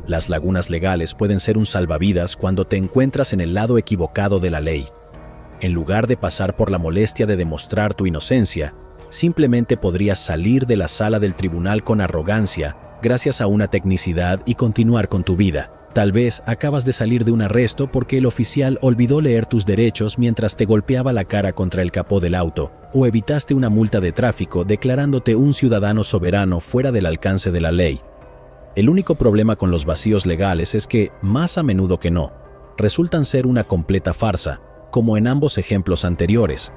Las lagunas legales pueden ser un salvavidas cuando te encuentras en el lado equivocado de la ley. En lugar de pasar por la molestia de demostrar tu inocencia, simplemente podrías salir de la sala del tribunal con arrogancia gracias a una tecnicidad y continuar con tu vida. Tal vez acabas de salir de un arresto porque el oficial olvidó leer tus derechos mientras te golpeaba la cara contra el capó del auto, o evitaste una multa de tráfico declarándote un ciudadano soberano fuera del alcance de la ley. El único problema con los vacíos legales es que, más a menudo que no, resultan ser una completa farsa, como en ambos ejemplos anteriores.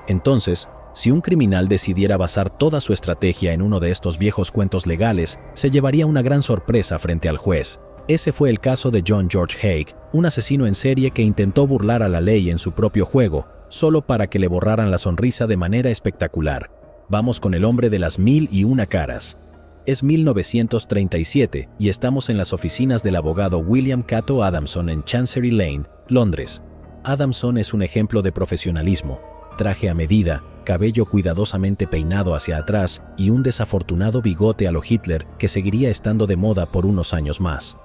Entonces, si un criminal decidiera basar toda su estrategia en uno de estos viejos cuentos legales, se llevaría una gran sorpresa frente al juez. Ese fue el caso de John George Haigh, un asesino en serie que intentó burlar a la ley en su propio juego, solo para que le borraran la sonrisa de manera espectacular. Vamos con el hombre de las 1001 caras. Es 1937 y estamos en las oficinas del abogado William Cato Adamson en Chancery Lane, Londres. Adamson es un ejemplo de profesionalismo. Traje a medida, cabello cuidadosamente peinado hacia atrás y un desafortunado bigote a lo Hitler que seguiría estando de moda por unos años más.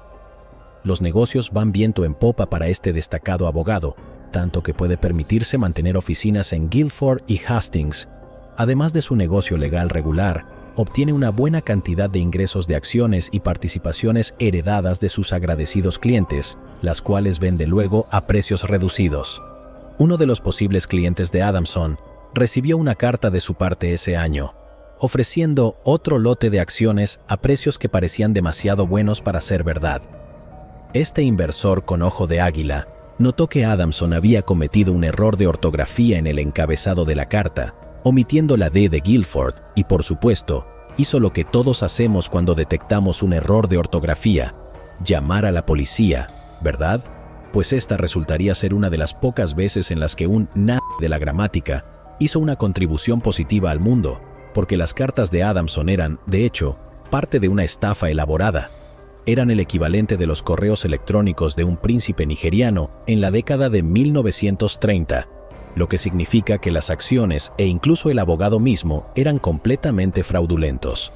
Los negocios van viento en popa para este destacado abogado, tanto que puede permitirse mantener oficinas en Guildford y Hastings. Además de su negocio legal regular, obtiene una buena cantidad de ingresos de acciones y participaciones heredadas de sus agradecidos clientes, las cuales vende luego a precios reducidos. Uno de los posibles clientes de Adamson recibió una carta de su parte ese año, ofreciendo otro lote de acciones a precios que parecían demasiado buenos para ser verdad. Este inversor con ojo de águila notó que Adamson había cometido un error de ortografía en el encabezado de la carta, omitiendo la D de Guildford, y por supuesto, hizo lo que todos hacemos cuando detectamos un error de ortografía: llamar a la policía, ¿verdad? Pues esta resultaría ser una de las pocas veces en las que un de la gramática hizo una contribución positiva al mundo, porque las cartas de Adamson eran, de hecho, parte de una estafa elaborada. Eran el equivalente de los correos electrónicos de un príncipe nigeriano en la década de 1930, lo que significa que las acciones e incluso el abogado mismo eran completamente fraudulentos.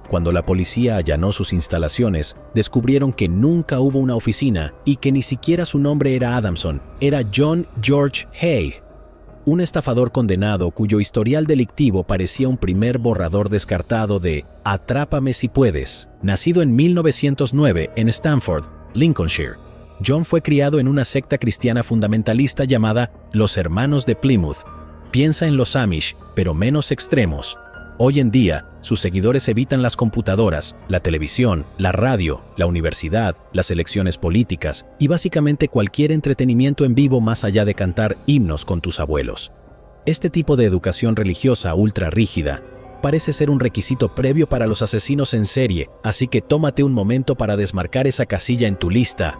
Cuando la policía allanó sus instalaciones, descubrieron que nunca hubo una oficina y que ni siquiera su nombre era Adamson, era John George Haigh, un estafador condenado cuyo historial delictivo parecía un primer borrador descartado de Atrápame si puedes. Nacido en 1909 en Stamford, Lincolnshire, John fue criado en una secta cristiana fundamentalista llamada Los Hermanos de Plymouth. Piensa en los Amish, pero menos extremos. Hoy en día, sus seguidores evitan las computadoras, la televisión, la radio, la universidad, las elecciones políticas y básicamente cualquier entretenimiento en vivo más allá de cantar himnos con tus abuelos. Este tipo de educación religiosa ultra rígida parece ser un requisito previo para los asesinos en serie, así que tómate un momento para desmarcar esa casilla en tu lista.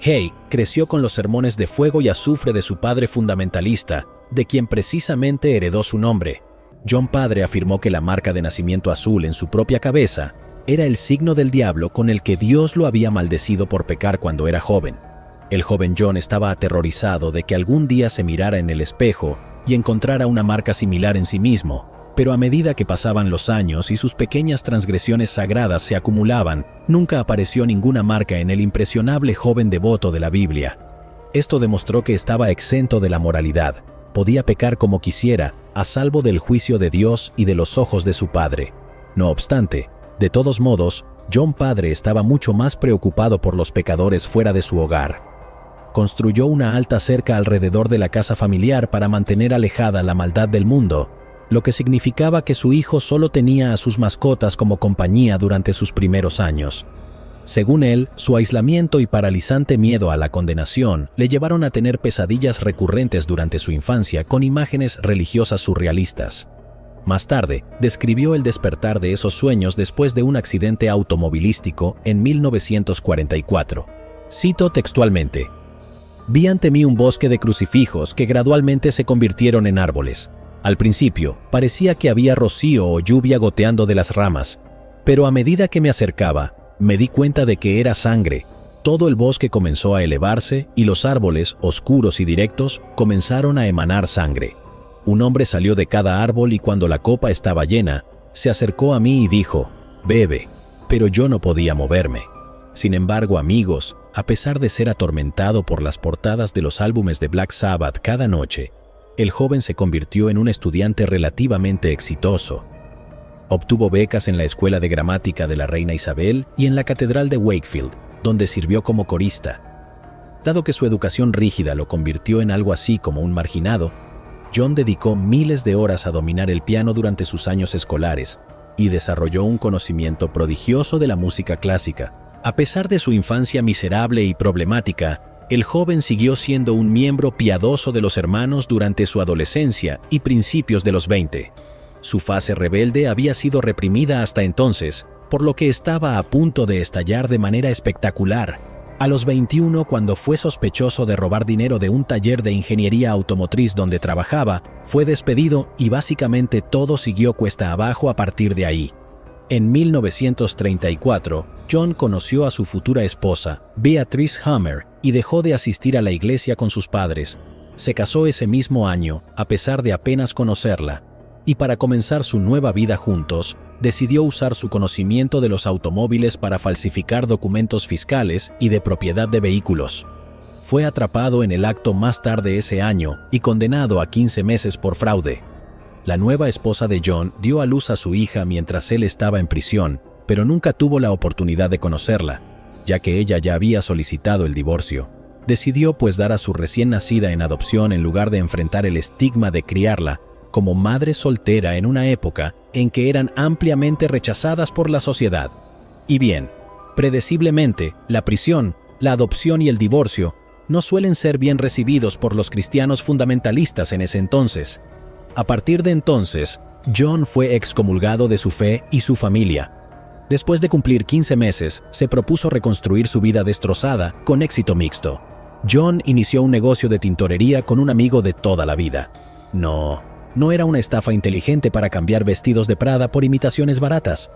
Haigh creció con los sermones de fuego y azufre de su padre fundamentalista, de quien precisamente heredó su nombre. John padre afirmó que la marca de nacimiento azul en su propia cabeza era el signo del diablo con el que Dios lo había maldecido por pecar cuando era joven. El joven John estaba aterrorizado de que algún día se mirara en el espejo y encontrara una marca similar en sí mismo, pero a medida que pasaban los años y sus pequeñas transgresiones sagradas se acumulaban, nunca apareció ninguna marca en el impresionable joven devoto de la Biblia. Esto demostró que estaba exento de la moralidad. Podía pecar como quisiera, a salvo del juicio de Dios y de los ojos de su padre. No obstante, de todos modos, John padre estaba mucho más preocupado por los pecadores fuera de su hogar. Construyó una alta cerca alrededor de la casa familiar para mantener alejada la maldad del mundo, lo que significaba que su hijo solo tenía a sus mascotas como compañía durante sus primeros años. Según él, su aislamiento y paralizante miedo a la condenación le llevaron a tener pesadillas recurrentes durante su infancia con imágenes religiosas surrealistas. Más tarde, describió el despertar de esos sueños después de un accidente automovilístico en 1944. Cito textualmente: «Vi ante mí un bosque de crucifijos que gradualmente se convirtieron en árboles. Al principio, parecía que había rocío o lluvia goteando de las ramas, pero a medida que me acercaba, me di cuenta de que era sangre. Todo el bosque comenzó a elevarse y los árboles, oscuros y directos, comenzaron a emanar sangre. Un hombre salió de cada árbol y cuando la copa estaba llena, se acercó a mí y dijo: bebe, pero yo no podía moverme. Sin embargo, amigos, a pesar de ser atormentado por las portadas de los álbumes de Black Sabbath cada noche, el joven se convirtió en un estudiante relativamente exitoso. Obtuvo becas en la Escuela de Gramática de la Reina Isabel y en la Catedral de Wakefield, donde sirvió como corista. Dado que su educación rígida lo convirtió en algo así como un marginado, John dedicó miles de horas a dominar el piano durante sus años escolares y desarrolló un conocimiento prodigioso de la música clásica. A pesar de su infancia miserable y problemática, el joven siguió siendo un miembro piadoso de los Hermanos durante su adolescencia y principios de los 20. Su fase rebelde había sido reprimida hasta entonces, por lo que estaba a punto de estallar de manera espectacular. A los 21, cuando fue sospechoso de robar dinero de un taller de ingeniería automotriz donde trabajaba, fue despedido y básicamente todo siguió cuesta abajo a partir de ahí. En 1934, John conoció a su futura esposa, Beatrice Hammer, y dejó de asistir a la iglesia con sus padres. Se casó ese mismo año, a pesar de apenas conocerla, y para comenzar su nueva vida juntos, decidió usar su conocimiento de los automóviles para falsificar documentos fiscales y de propiedad de vehículos. Fue atrapado en el acto más tarde ese año y condenado a 15 meses por fraude. La nueva esposa de John dio a luz a su hija mientras él estaba en prisión, pero nunca tuvo la oportunidad de conocerla, ya que ella ya había solicitado el divorcio. Decidió pues dar a su recién nacida en adopción en lugar de enfrentar el estigma de criarla como madre soltera en una época en que eran ampliamente rechazadas por la sociedad. Y bien, predeciblemente, la prisión, la adopción y el divorcio no suelen ser bien recibidos por los cristianos fundamentalistas en ese entonces. A partir de entonces, John fue excomulgado de su fe y su familia. Después de cumplir 15 meses, se propuso reconstruir su vida destrozada con éxito mixto. John inició un negocio de tintorería con un amigo de toda la vida. No era una estafa inteligente para cambiar vestidos de Prada por imitaciones baratas.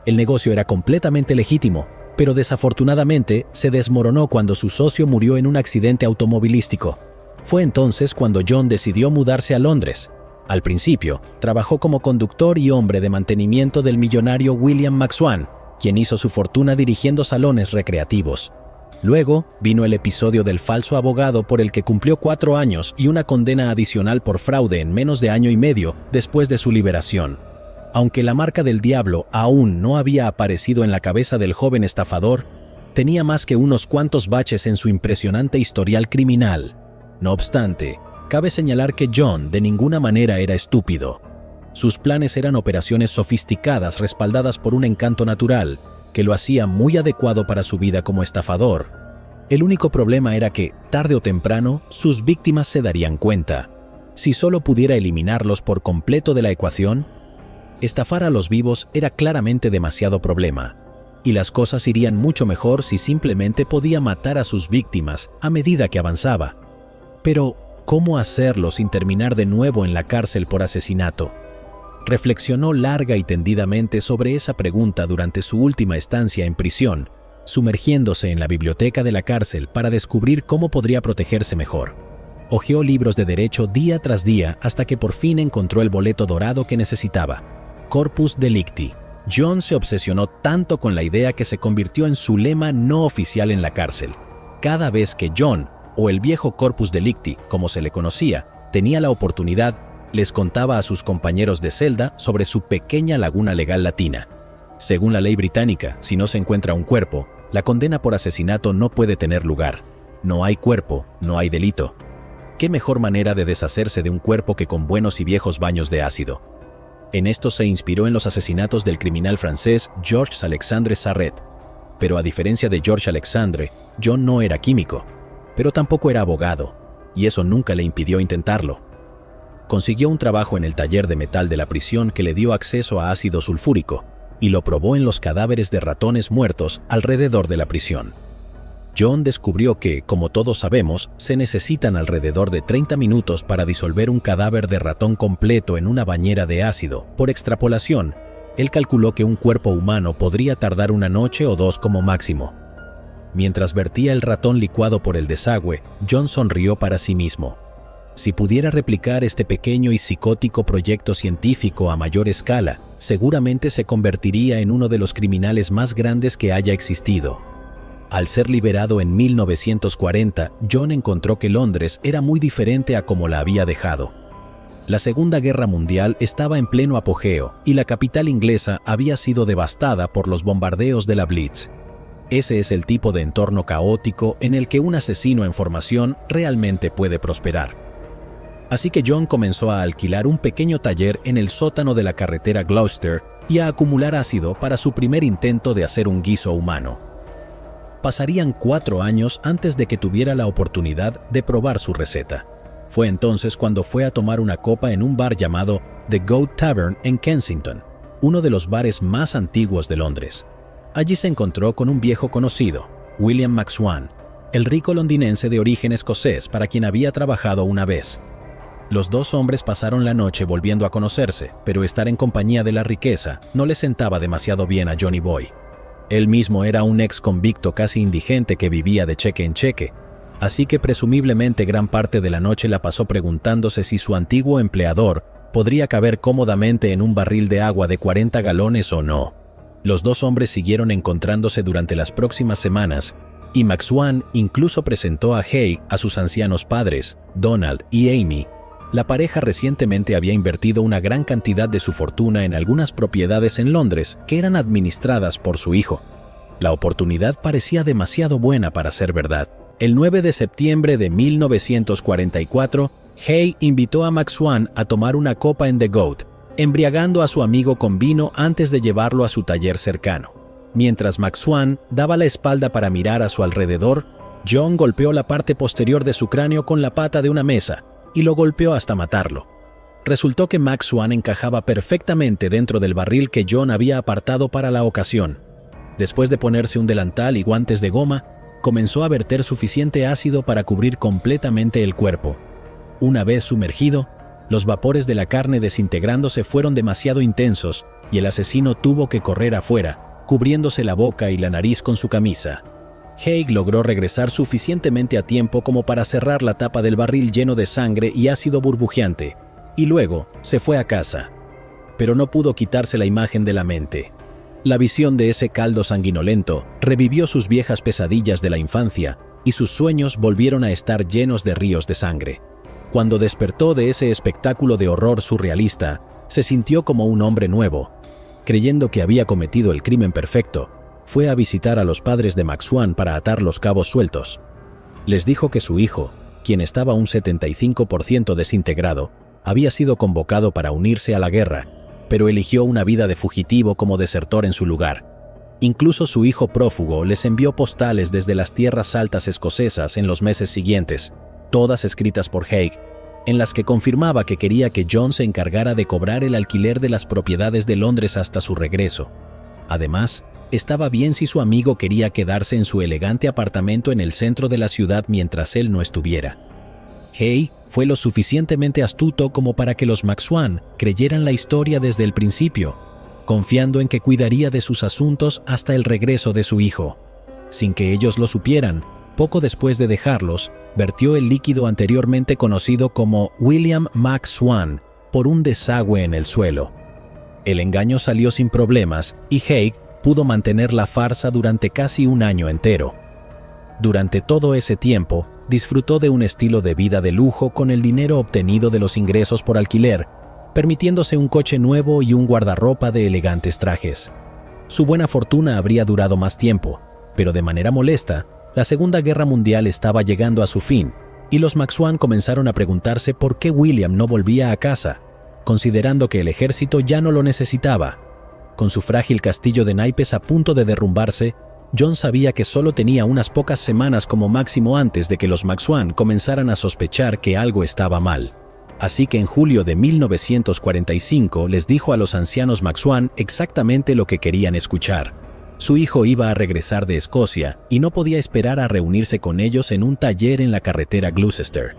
El negocio era completamente legítimo, pero desafortunadamente se desmoronó cuando su socio murió en un accidente automovilístico. Fue entonces cuando John decidió mudarse a Londres. Al principio, trabajó como conductor y hombre de mantenimiento del millonario William McSwan, quien hizo su fortuna dirigiendo salones recreativos. Luego, vino el episodio del falso abogado por el que cumplió 4 años y una condena adicional por fraude en menos de año y medio después de su liberación. Aunque la marca del diablo aún no había aparecido en la cabeza del joven estafador, tenía más que unos cuantos baches en su impresionante historial criminal. No obstante, cabe señalar que John de ninguna manera era estúpido. Sus planes eran operaciones sofisticadas respaldadas por un encanto natural, que lo hacía muy adecuado para su vida como estafador. El único problema era que, tarde o temprano, sus víctimas se darían cuenta. Si solo pudiera eliminarlos por completo de la ecuación, estafar a los vivos era claramente demasiado problema, y las cosas irían mucho mejor si simplemente podía matar a sus víctimas a medida que avanzaba. Pero, ¿cómo hacerlo sin terminar de nuevo en la cárcel por asesinato? Reflexionó larga y tendidamente sobre esa pregunta durante su última estancia en prisión, sumergiéndose en la biblioteca de la cárcel para descubrir cómo podría protegerse mejor. Hojeó libros de derecho día tras día hasta que por fin encontró el boleto dorado que necesitaba: Corpus Delicti. John se obsesionó tanto con la idea que se convirtió en su lema no oficial en la cárcel. Cada vez que John, o el viejo Corpus Delicti, como se le conocía, tenía la oportunidad, les contaba a sus compañeros de celda sobre su pequeña laguna legal latina. Según la ley británica, si no se encuentra un cuerpo, la condena por asesinato no puede tener lugar. No hay cuerpo, no hay delito. ¿Qué mejor manera de deshacerse de un cuerpo que con buenos y viejos baños de ácido? En esto se inspiró en los asesinatos del criminal francés Georges Alexandre Sarret. Pero a diferencia de Georges Alexandre, John no era químico, pero tampoco era abogado, y eso nunca le impidió intentarlo. Consiguió un trabajo en el taller de metal de la prisión que le dio acceso a ácido sulfúrico, y lo probó en los cadáveres de ratones muertos alrededor de la prisión. John descubrió que, como todos sabemos, se necesitan alrededor de 30 minutos para disolver un cadáver de ratón completo en una bañera de ácido. Por extrapolación, él calculó que un cuerpo humano podría tardar 1 noche o 2 como máximo. Mientras vertía el ratón licuado por el desagüe, John sonrió para sí mismo. Si pudiera replicar este pequeño y psicótico proyecto científico a mayor escala, seguramente se convertiría en uno de los criminales más grandes que haya existido. Al ser liberado en 1940, John encontró que Londres era muy diferente a como la había dejado. La Segunda Guerra Mundial estaba en pleno apogeo y la capital inglesa había sido devastada por los bombardeos de la Blitz. Ese es el tipo de entorno caótico en el que un asesino en formación realmente puede prosperar. Así que John comenzó a alquilar un pequeño taller en el sótano de la carretera Gloucester y a acumular ácido para su primer intento de hacer un guiso humano. Pasarían 4 años antes de que tuviera la oportunidad de probar su receta. Fue entonces cuando fue a tomar una copa en un bar llamado The Goat Tavern en Kensington, uno de los bares más antiguos de Londres. Allí se encontró con un viejo conocido, William McSwan, el rico londinense de origen escocés para quien había trabajado una vez. Los dos hombres pasaron la noche volviendo a conocerse, pero estar en compañía de la riqueza no le sentaba demasiado bien a Johnny Boy. Él mismo era un ex convicto casi indigente que vivía de cheque en cheque, así que presumiblemente gran parte de la noche la pasó preguntándose si su antiguo empleador podría caber cómodamente en un barril de agua de 40 galones o no. Los dos hombres siguieron encontrándose durante las próximas semanas, y McSwan incluso presentó a Haig a sus ancianos padres, Donald y Amy. La pareja recientemente había invertido una gran cantidad de su fortuna en algunas propiedades en Londres que eran administradas por su hijo. La oportunidad parecía demasiado buena para ser verdad. El 9 de septiembre de 1944, Haig invitó a McSwan a tomar una copa en The Goat, embriagando a su amigo con vino antes de llevarlo a su taller cercano. Mientras McSwan daba la espalda para mirar a su alrededor, John golpeó la parte posterior de su cráneo con la pata de una mesa y lo golpeó hasta matarlo. Resultó que McSwan encajaba perfectamente dentro del barril que John había apartado para la ocasión. Después de ponerse un delantal y guantes de goma, comenzó a verter suficiente ácido para cubrir completamente el cuerpo. Una vez sumergido, los vapores de la carne desintegrándose fueron demasiado intensos y el asesino tuvo que correr afuera, cubriéndose la boca y la nariz con su camisa. Haig logró regresar suficientemente a tiempo como para cerrar la tapa del barril lleno de sangre y ácido burbujeante, y luego se fue a casa. Pero no pudo quitarse la imagen de la mente. La visión de ese caldo sanguinolento revivió sus viejas pesadillas de la infancia y sus sueños volvieron a estar llenos de ríos de sangre. Cuando despertó de ese espectáculo de horror surrealista, se sintió como un hombre nuevo. Creyendo que había cometido el crimen perfecto, fue a visitar a los padres de McSwan para atar los cabos sueltos. Les dijo que su hijo, quien estaba un 75% desintegrado, había sido convocado para unirse a la guerra, pero eligió una vida de fugitivo como desertor en su lugar. Incluso su hijo prófugo les envió postales desde las tierras altas escocesas en los meses siguientes, todas escritas por Haig, en las que confirmaba que quería que John se encargara de cobrar el alquiler de las propiedades de Londres hasta su regreso. Además, estaba bien si su amigo quería quedarse en su elegante apartamento en el centro de la ciudad mientras él no estuviera. Haig fue lo suficientemente astuto como para que los McSwan creyeran la historia desde el principio, confiando en que cuidaría de sus asuntos hasta el regreso de su hijo. Sin que ellos lo supieran, poco después de dejarlos, vertió el líquido anteriormente conocido como William McSwan por un desagüe en el suelo. El engaño salió sin problemas y Haig pudo mantener la farsa durante casi un año entero. Durante todo ese tiempo, disfrutó de un estilo de vida de lujo con el dinero obtenido de los ingresos por alquiler, permitiéndose un coche nuevo y un guardarropa de elegantes trajes. Su buena fortuna habría durado más tiempo, pero de manera molesta, la Segunda Guerra Mundial estaba llegando a su fin, y los McSwan comenzaron a preguntarse por qué William no volvía a casa, considerando que el ejército ya no lo necesitaba. Con su frágil castillo de naipes a punto de derrumbarse, John sabía que solo tenía unas pocas semanas como máximo antes de que los McSwan comenzaran a sospechar que algo estaba mal. Así que en julio de 1945 les dijo a los ancianos McSwan exactamente lo que querían escuchar. Su hijo iba a regresar de Escocia y no podía esperar a reunirse con ellos en un taller en la carretera Gloucester.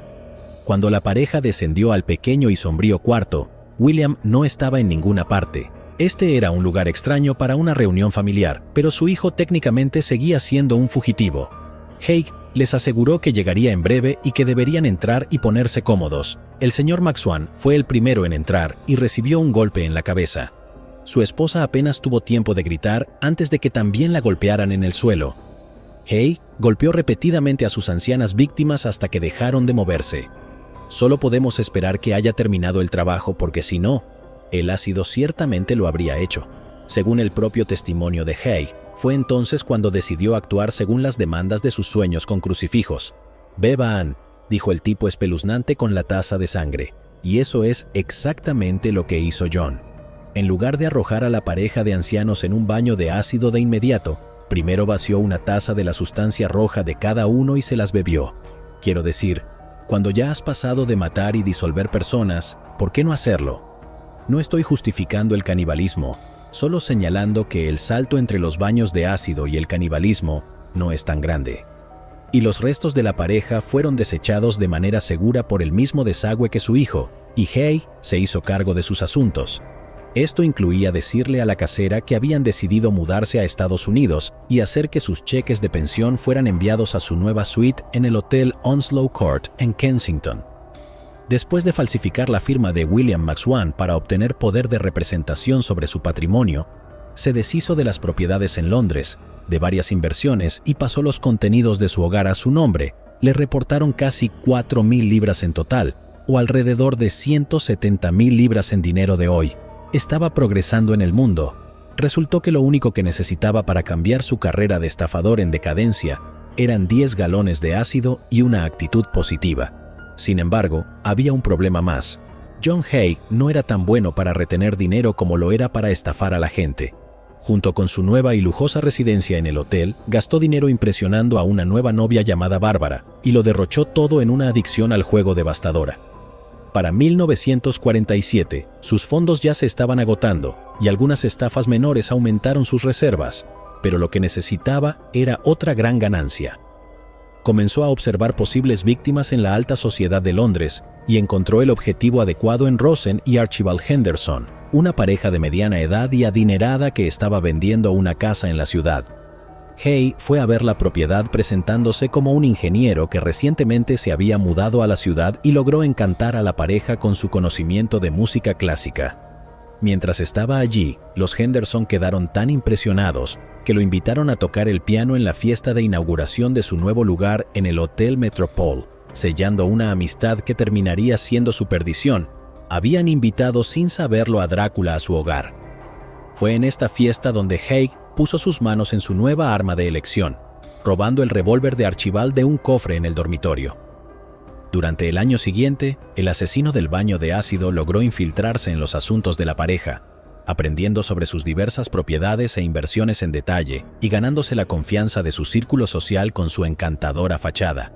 Cuando la pareja descendió al pequeño y sombrío cuarto, William no estaba en ninguna parte. Este era un lugar extraño para una reunión familiar, pero su hijo técnicamente seguía siendo un fugitivo. Haig les aseguró que llegaría en breve y que deberían entrar y ponerse cómodos. El señor McSwan fue el primero en entrar y recibió un golpe en la cabeza. Su esposa apenas tuvo tiempo de gritar antes de que también la golpearan en el suelo. Hay golpeó repetidamente a sus ancianas víctimas hasta que dejaron de moverse. Solo podemos esperar que haya terminado el trabajo porque si no, el ácido ciertamente lo habría hecho. Según el propio testimonio de Hay, fue entonces cuando decidió actuar según las demandas de sus sueños con crucifijos. «Beban», dijo el tipo espeluznante con la taza de sangre. Y eso es exactamente lo que hizo John. En lugar de arrojar a la pareja de ancianos en un baño de ácido de inmediato, primero vació una taza de la sustancia roja de cada uno y se las bebió. Quiero decir, cuando ya has pasado de matar y disolver personas, ¿por qué no hacerlo? No estoy justificando el canibalismo, solo señalando que el salto entre los baños de ácido y el canibalismo no es tan grande. Y los restos de la pareja fueron desechados de manera segura por el mismo desagüe que su hijo, y Hay se hizo cargo de sus asuntos. Esto incluía decirle a la casera que habían decidido mudarse a Estados Unidos y hacer que sus cheques de pensión fueran enviados a su nueva suite en el Hotel Onslow Court en Kensington. Después de falsificar la firma de William McSwan para obtener poder de representación sobre su patrimonio, se deshizo de las propiedades en Londres, de varias inversiones y pasó los contenidos de su hogar a su nombre. Le reportaron casi 4.000 libras en total, o alrededor de 170.000 libras en dinero de hoy. Estaba progresando en el mundo. Resultó que lo único que necesitaba para cambiar su carrera de estafador en decadencia eran 10 galones de ácido y una actitud positiva. Sin embargo, había un problema más. John Hay no era tan bueno para retener dinero como lo era para estafar a la gente. Junto con su nueva y lujosa residencia en el hotel, gastó dinero impresionando a una nueva novia llamada Bárbara, y lo derrochó todo en una adicción al juego devastadora. Para 1947, sus fondos ya se estaban agotando, y algunas estafas menores aumentaron sus reservas, pero lo que necesitaba era otra gran ganancia. Comenzó a observar posibles víctimas en la alta sociedad de Londres, y encontró el objetivo adecuado en Rosen y Archibald Henderson, una pareja de mediana edad y adinerada que estaba vendiendo una casa en la ciudad. Hay fue a ver la propiedad presentándose como un ingeniero que recientemente se había mudado a la ciudad y logró encantar a la pareja con su conocimiento de música clásica. Mientras estaba allí, los Henderson quedaron tan impresionados que lo invitaron a tocar el piano en la fiesta de inauguración de su nuevo lugar en el Hotel Metropole, sellando una amistad que terminaría siendo su perdición. Habían invitado sin saberlo a Drácula a su hogar. Fue en esta fiesta donde Hay puso sus manos en su nueva arma de elección, robando el revólver de Archibald de un cofre en el dormitorio. Durante el año siguiente, el asesino del baño de ácido logró infiltrarse en los asuntos de la pareja, aprendiendo sobre sus diversas propiedades e inversiones en detalle y ganándose la confianza de su círculo social con su encantadora fachada.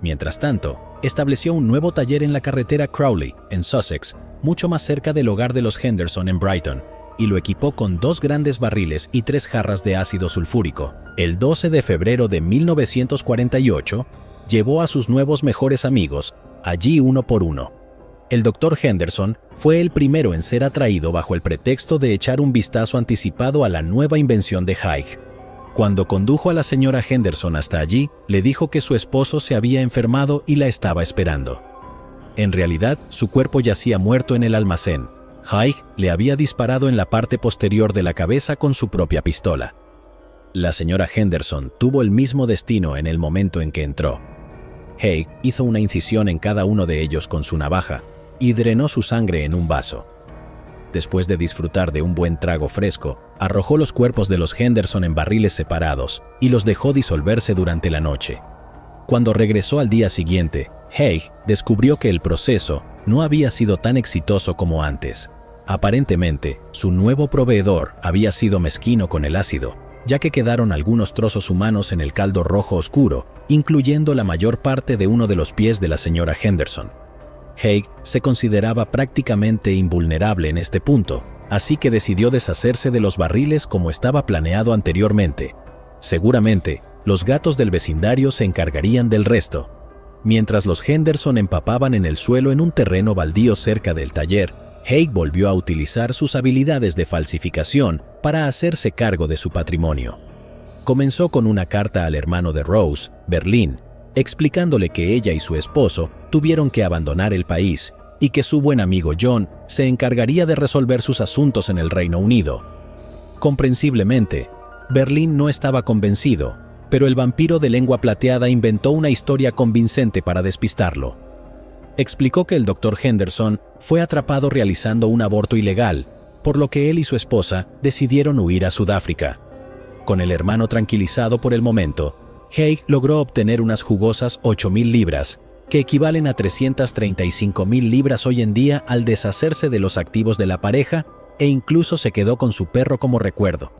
Mientras tanto, estableció un nuevo taller en la carretera Crowley, en Sussex, mucho más cerca del hogar de los Henderson en Brighton, y lo equipó con 2 grandes barriles y 3 jarras de ácido sulfúrico. El 12 de febrero de 1948, llevó a sus nuevos mejores amigos, allí uno por uno. El Dr. Henderson fue el primero en ser atraído bajo el pretexto de echar un vistazo anticipado a la nueva invención de Hay. Cuando condujo a la señora Henderson hasta allí, le dijo que su esposo se había enfermado y la estaba esperando. En realidad, su cuerpo yacía muerto en el almacén. Hay le había disparado en la parte posterior de la cabeza con su propia pistola. La señora Henderson tuvo el mismo destino en el momento en que entró. Hay hizo una incisión en cada uno de ellos con su navaja y drenó su sangre en un vaso. Después de disfrutar de un buen trago fresco, arrojó los cuerpos de los Henderson en barriles separados y los dejó disolverse durante la noche. Cuando regresó al día siguiente, Hay descubrió que el proceso no había sido tan exitoso como antes. Aparentemente, su nuevo proveedor había sido mezquino con el ácido, ya que quedaron algunos trozos humanos en el caldo rojo oscuro, incluyendo la mayor parte de uno de los pies de la señora Henderson. Hay se consideraba prácticamente invulnerable en este punto, así que decidió deshacerse de los barriles como estaba planeado anteriormente. Seguramente, los gatos del vecindario se encargarían del resto. Mientras los Henderson empapaban en el suelo en un terreno baldío cerca del taller, Hay volvió a utilizar sus habilidades de falsificación para hacerse cargo de su patrimonio. Comenzó con una carta al hermano de Rose, Berlín, explicándole que ella y su esposo tuvieron que abandonar el país y que su buen amigo John se encargaría de resolver sus asuntos en el Reino Unido. Comprensiblemente, Berlín no estaba convencido, pero el vampiro de lengua plateada inventó una historia convincente para despistarlo. Explicó que el Dr. Henderson fue atrapado realizando un aborto ilegal, por lo que él y su esposa decidieron huir a Sudáfrica. Con el hermano tranquilizado por el momento, Haig logró obtener unas jugosas 8.000 libras, que equivalen a 335.000 libras hoy en día al deshacerse de los activos de la pareja e incluso se quedó con su perro como recuerdo.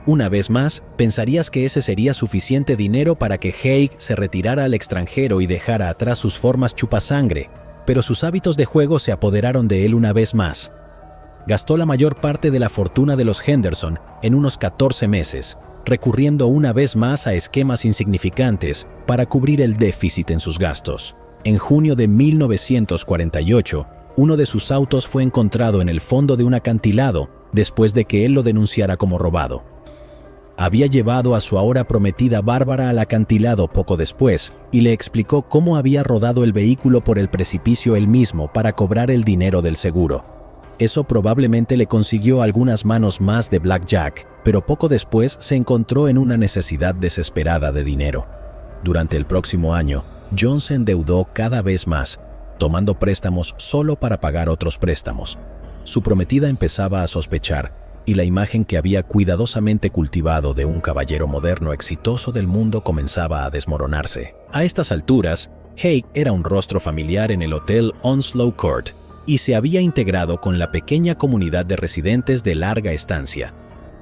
Una vez más, pensarías que ese sería suficiente dinero para que Haig se retirara al extranjero y dejara atrás sus formas chupasangre, pero sus hábitos de juego se apoderaron de él una vez más. Gastó la mayor parte de la fortuna de los Henderson en unos 14 meses, recurriendo una vez más a esquemas insignificantes para cubrir el déficit en sus gastos. En junio de 1948, uno de sus autos fue encontrado en el fondo de un acantilado después de que él lo denunciara como robado. Había llevado a su ahora prometida Bárbara al acantilado poco después y le explicó cómo había rodado el vehículo por el precipicio él mismo para cobrar el dinero del seguro. Eso probablemente le consiguió algunas manos más de blackjack, pero poco después se encontró en una necesidad desesperada de dinero. Durante el próximo año, John se endeudó cada vez más, tomando préstamos solo para pagar otros préstamos. Su prometida empezaba a sospechar, y la imagen que había cuidadosamente cultivado de un caballero moderno exitoso del mundo comenzaba a desmoronarse. A estas alturas, Haig era un rostro familiar en el Hotel Onslow Court y se había integrado con la pequeña comunidad de residentes de larga estancia.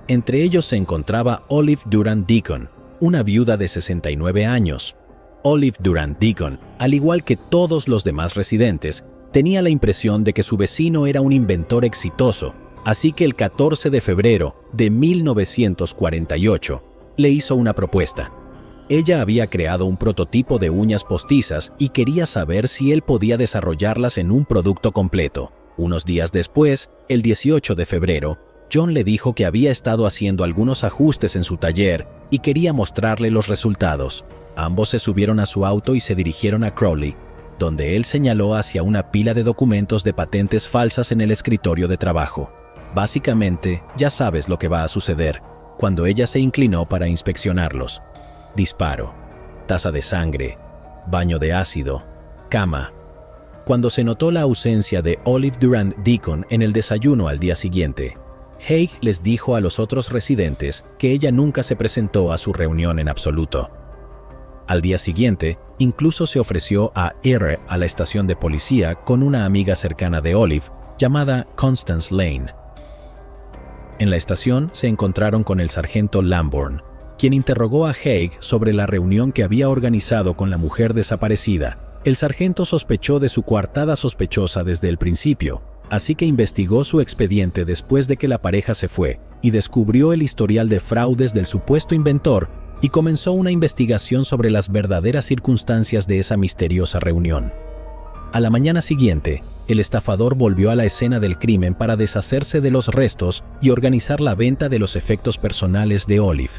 Entre ellos se encontraba Olive Durant Deacon, una viuda de 69 años. Olive Durant Deacon, al igual que todos los demás residentes, tenía la impresión de que su vecino era un inventor exitoso, así que el 14 de febrero de 1948 le hizo una propuesta. Ella había creado un prototipo de uñas postizas y quería saber si él podía desarrollarlas en un producto completo. Unos días después, el 18 de febrero, John le dijo que había estado haciendo algunos ajustes en su taller y quería mostrarle los resultados. Ambos se subieron a su auto y se dirigieron a Crowley, donde él señaló hacia una pila de documentos de patentes falsas en el escritorio de trabajo. Básicamente, ya sabes lo que va a suceder cuando ella se inclinó para inspeccionarlos. Disparo, taza de sangre, baño de ácido, cama. Cuando se notó la ausencia de Olive Durant Deacon en el desayuno al día siguiente, Haig les dijo a los otros residentes que ella nunca se presentó a su reunión en absoluto. Al día siguiente, incluso se ofreció a ir a la estación de policía con una amiga cercana de Olive, llamada Constance Lane. En la estación se encontraron con el sargento Lambourne, quien interrogó a Haig sobre la reunión que había organizado con la mujer desaparecida. El sargento sospechó de su coartada sospechosa desde el principio, así que investigó su expediente después de que la pareja se fue y descubrió el historial de fraudes del supuesto inventor y comenzó una investigación sobre las verdaderas circunstancias de esa misteriosa reunión. A la mañana siguiente, el estafador volvió a la escena del crimen para deshacerse de los restos y organizar la venta de los efectos personales de Olive.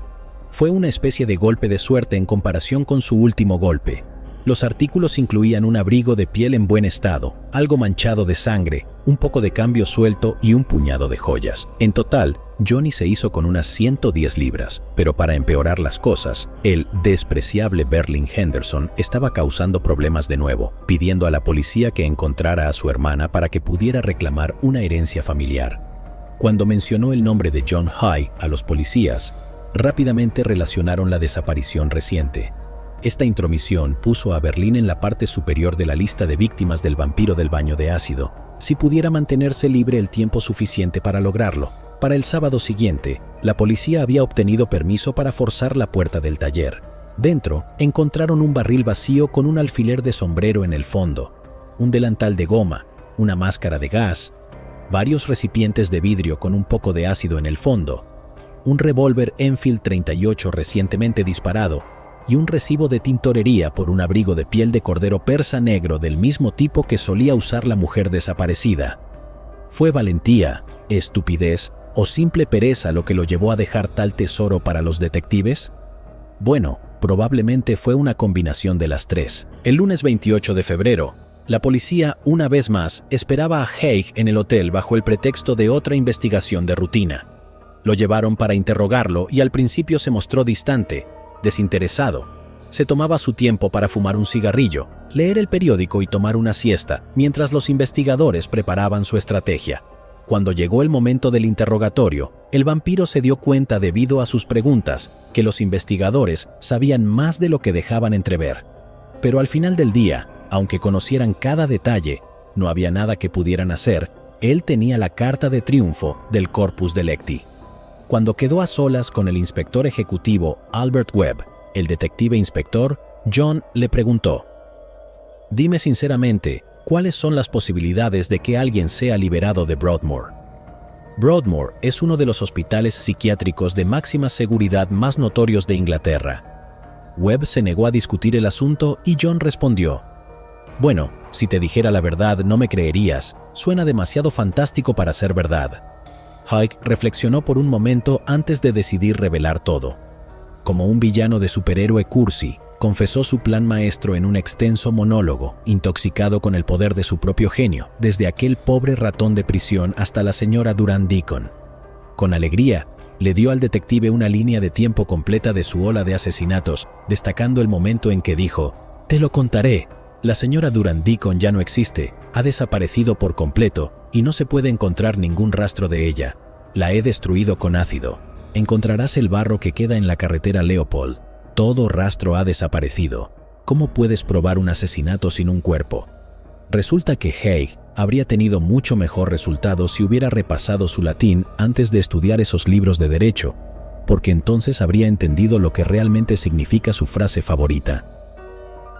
Fue una especie de golpe de suerte en comparación con su último golpe. Los artículos incluían un abrigo de piel en buen estado, algo manchado de sangre, un poco de cambio suelto y un puñado de joyas. En total, Johnny se hizo con unas 110 libras, pero para empeorar las cosas, el despreciable Berlin Henderson estaba causando problemas de nuevo, pidiendo a la policía que encontrara a su hermana para que pudiera reclamar una herencia familiar. Cuando mencionó el nombre de John Haig a los policías, rápidamente relacionaron la desaparición reciente. Esta intromisión puso a Berlín en la parte superior de la lista de víctimas del vampiro del baño de ácido, si pudiera mantenerse libre el tiempo suficiente para lograrlo. Para el sábado siguiente, la policía había obtenido permiso para forzar la puerta del taller. Dentro, encontraron un barril vacío con un alfiler de sombrero en el fondo, un delantal de goma, una máscara de gas, varios recipientes de vidrio con un poco de ácido en el fondo, un revólver Enfield 38 recientemente disparado y un recibo de tintorería por un abrigo de piel de cordero persa negro del mismo tipo que solía usar la mujer desaparecida. ¿Fue valentía, estupidez o simple pereza lo que lo llevó a dejar tal tesoro para los detectives? Bueno, probablemente fue una combinación de las tres. El lunes 28 de febrero, la policía, una vez más, esperaba a Haig en el hotel bajo el pretexto de otra investigación de rutina. Lo llevaron para interrogarlo y al principio se mostró distante, desinteresado. Se tomaba su tiempo para fumar un cigarrillo, leer el periódico y tomar una siesta, mientras los investigadores preparaban su estrategia. Cuando llegó el momento del interrogatorio, el vampiro se dio cuenta debido a sus preguntas que los investigadores sabían más de lo que dejaban entrever. Pero al final del día, aunque conocieran cada detalle, no había nada que pudieran hacer. Él tenía la carta de triunfo del Corpus Delicti. Cuando quedó a solas con el inspector ejecutivo Albert Webb, el detective inspector, John le preguntó: «Dime sinceramente, ¿cuáles son las posibilidades de que alguien sea liberado de Broadmoor?» Broadmoor es uno de los hospitales psiquiátricos de máxima seguridad más notorios de Inglaterra. Webb se negó a discutir el asunto y John respondió: «Bueno, si te dijera la verdad no me creerías, suena demasiado fantástico para ser verdad». Huyck reflexionó por un momento antes de decidir revelar todo. Como un villano de superhéroe cursi, confesó su plan maestro en un extenso monólogo, intoxicado con el poder de su propio genio, desde aquel pobre ratón de prisión hasta la señora Durand Deacon. Con alegría, le dio al detective una línea de tiempo completa de su ola de asesinatos, destacando el momento en que dijo: «Te lo contaré. La señora Durand Deacon ya no existe, ha desaparecido por completo y no se puede encontrar ningún rastro de ella. La he destruido con ácido. Encontrarás el barro que queda en la carretera Leopold. Todo rastro ha desaparecido. ¿Cómo puedes probar un asesinato sin un cuerpo?». Resulta que Haig habría tenido mucho mejor resultado si hubiera repasado su latín antes de estudiar esos libros de derecho, porque entonces habría entendido lo que realmente significa su frase favorita.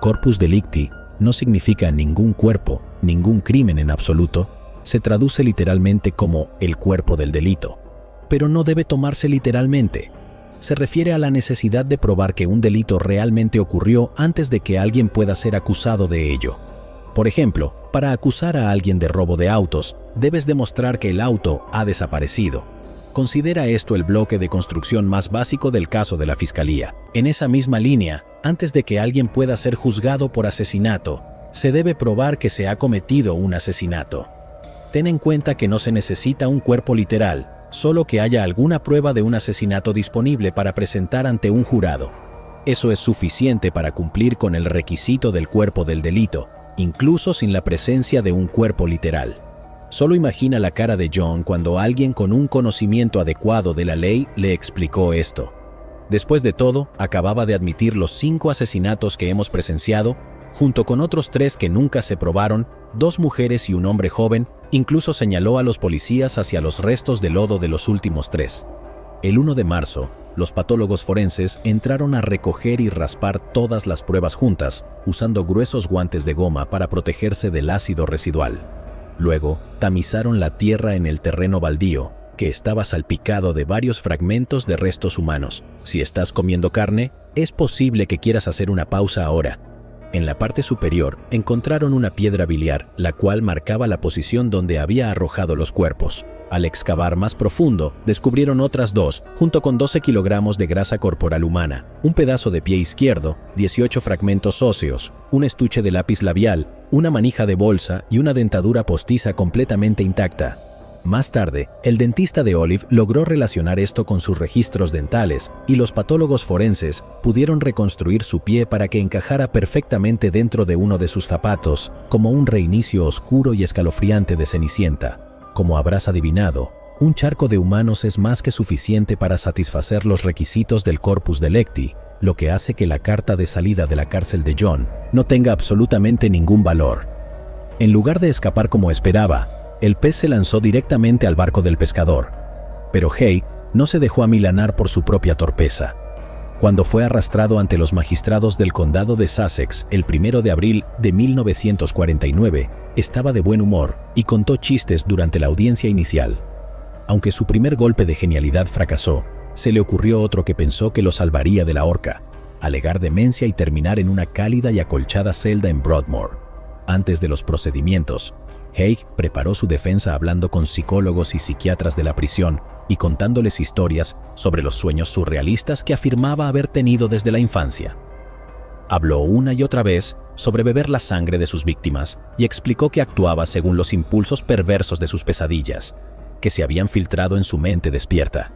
Corpus Delicti no significa ningún cuerpo, ningún crimen en absoluto. Se traduce literalmente como el cuerpo del delito, pero no debe tomarse literalmente. Se refiere a la necesidad de probar que un delito realmente ocurrió antes de que alguien pueda ser acusado de ello. Por ejemplo, para acusar a alguien de robo de autos, debes demostrar que el auto ha desaparecido. Considera esto el bloque de construcción más básico del caso de la Fiscalía. En esa misma línea, antes de que alguien pueda ser juzgado por asesinato, se debe probar que se ha cometido un asesinato. Ten en cuenta que no se necesita un cuerpo literal, solo que haya alguna prueba de un asesinato disponible para presentar ante un jurado. Eso es suficiente para cumplir con el requisito del cuerpo del delito, incluso sin la presencia de un cuerpo literal. Solo imagina la cara de John cuando alguien con un conocimiento adecuado de la ley le explicó esto. Después de todo, acababa de admitir los 5 asesinatos que hemos presenciado, junto con otros 3 que nunca se probaron, 2 mujeres y un hombre joven. Incluso señaló a los policías hacia los restos de lodo de los últimos 3. El 1 de marzo, los patólogos forenses entraron a recoger y raspar todas las pruebas juntas, usando gruesos guantes de goma para protegerse del ácido residual. Luego, tamizaron la tierra en el terreno baldío, que estaba salpicado de varios fragmentos de restos humanos. Si estás comiendo carne, es posible que quieras hacer una pausa ahora. En la parte superior encontraron una piedra biliar, la cual marcaba la posición donde había arrojado los cuerpos. Al excavar más profundo, descubrieron otras 2, junto con 12 kilogramos de grasa corporal humana, un pedazo de pie izquierdo, 18 fragmentos óseos, un estuche de lápiz labial, una manija de bolsa y una dentadura postiza completamente intacta. Más tarde, el dentista de Olive logró relacionar esto con sus registros dentales y los patólogos forenses pudieron reconstruir su pie para que encajara perfectamente dentro de uno de sus zapatos, como un reinicio oscuro y escalofriante de Cenicienta. Como habrás adivinado, un charco de humanos es más que suficiente para satisfacer los requisitos del Corpus Delicti, lo que hace que la carta de salida de la cárcel de John no tenga absolutamente ningún valor. En lugar de escapar como esperaba, el pez se lanzó directamente al barco del pescador. Pero Haig no se dejó amilanar por su propia torpeza. Cuando fue arrastrado ante los magistrados del condado de Sussex el 1 de abril de 1949, estaba de buen humor y contó chistes durante la audiencia inicial. Aunque su primer golpe de genialidad fracasó, se le ocurrió otro que pensó que lo salvaría de la horca: alegar demencia y terminar en una cálida y acolchada celda en Broadmoor. Antes de los procedimientos, Haig preparó su defensa hablando con psicólogos y psiquiatras de la prisión y contándoles historias sobre los sueños surrealistas que afirmaba haber tenido desde la infancia. Habló una y otra vez sobre beber la sangre de sus víctimas y explicó que actuaba según los impulsos perversos de sus pesadillas, que se habían filtrado en su mente despierta.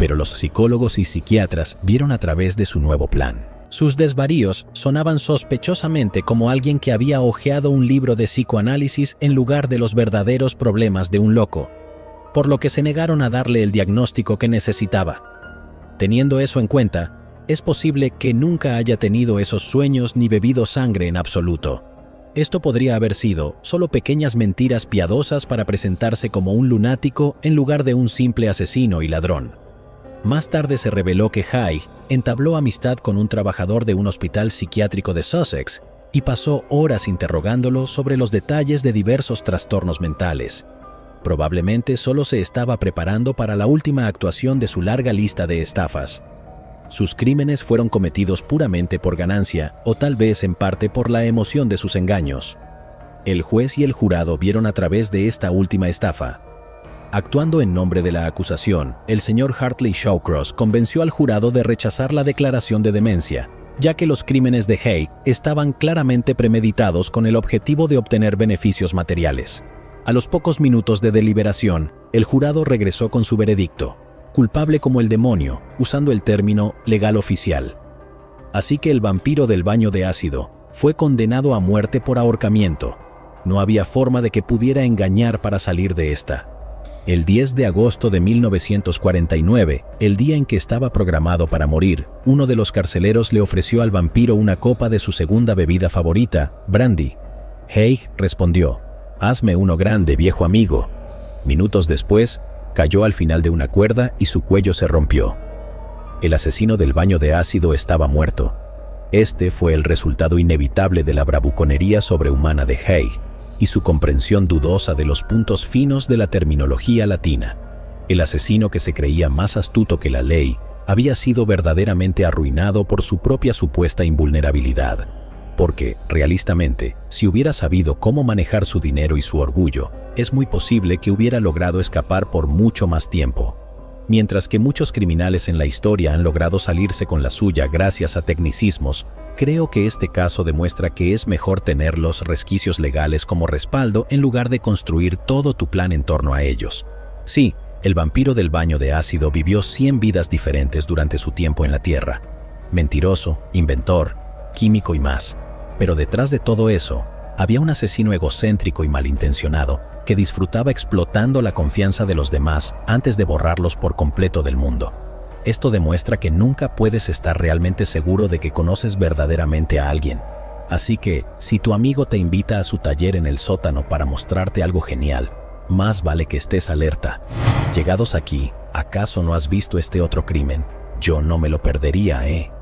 pero los psicólogos y psiquiatras vieron a través de su nuevo plan. Sus desvaríos sonaban sospechosamente como alguien que había hojeado un libro de psicoanálisis en lugar de los verdaderos problemas de un loco, por lo que se negaron a darle el diagnóstico que necesitaba. Teniendo eso en cuenta, es posible que nunca haya tenido esos sueños ni bebido sangre en absoluto. Esto podría haber sido solo pequeñas mentiras piadosas para presentarse como un lunático en lugar de un simple asesino y ladrón. Más tarde se reveló que Haig entabló amistad con un trabajador de un hospital psiquiátrico de Sussex y pasó horas interrogándolo sobre los detalles de diversos trastornos mentales. Probablemente solo se estaba preparando para la última actuación de su larga lista de estafas. Sus crímenes fueron cometidos puramente por ganancia o tal vez en parte por la emoción de sus engaños. El juez y el jurado vieron a través de esta última estafa. Actuando en nombre de la acusación, el señor Hartley Shawcross convenció al jurado de rechazar la declaración de demencia, ya que los crímenes de Haig estaban claramente premeditados con el objetivo de obtener beneficios materiales. A los pocos minutos de deliberación, el jurado regresó con su veredicto: culpable como el demonio, usando el término legal oficial. Así que el vampiro del baño de ácido fue condenado a muerte por ahorcamiento. No había forma de que pudiera engañar para salir de esta. El 10 de agosto de 1949, el día en que estaba programado para morir, uno de los carceleros le ofreció al vampiro una copa de su segunda bebida favorita, brandy. Haig respondió: «Hazme uno grande, viejo amigo». Minutos después, cayó al final de una cuerda y su cuello se rompió. El asesino del baño de ácido estaba muerto. Este fue el resultado inevitable de la bravuconería sobrehumana de Haig y su comprensión dudosa de los puntos finos de la terminología latina. El asesino, que se creía más astuto que la ley, había sido verdaderamente arruinado por su propia supuesta invulnerabilidad. Porque, realistamente, si hubiera sabido cómo manejar su dinero y su orgullo, es muy posible que hubiera logrado escapar por mucho más tiempo. Mientras que muchos criminales en la historia han logrado salirse con la suya gracias a tecnicismos, creo que este caso demuestra que es mejor tener los resquicios legales como respaldo en lugar de construir todo tu plan en torno a ellos. Sí, el vampiro del baño de ácido vivió 100 vidas diferentes durante su tiempo en la Tierra. Mentiroso, inventor, químico y más. Pero detrás de todo eso, había un asesino egocéntrico y malintencionado que disfrutaba explotando la confianza de los demás antes de borrarlos por completo del mundo. Esto demuestra que nunca puedes estar realmente seguro de que conoces verdaderamente a alguien. Así que, si tu amigo te invita a su taller en el sótano para mostrarte algo genial, más vale que estés alerta. Llegados aquí, ¿acaso no has visto este otro crimen? Yo no me lo perdería, ¿eh?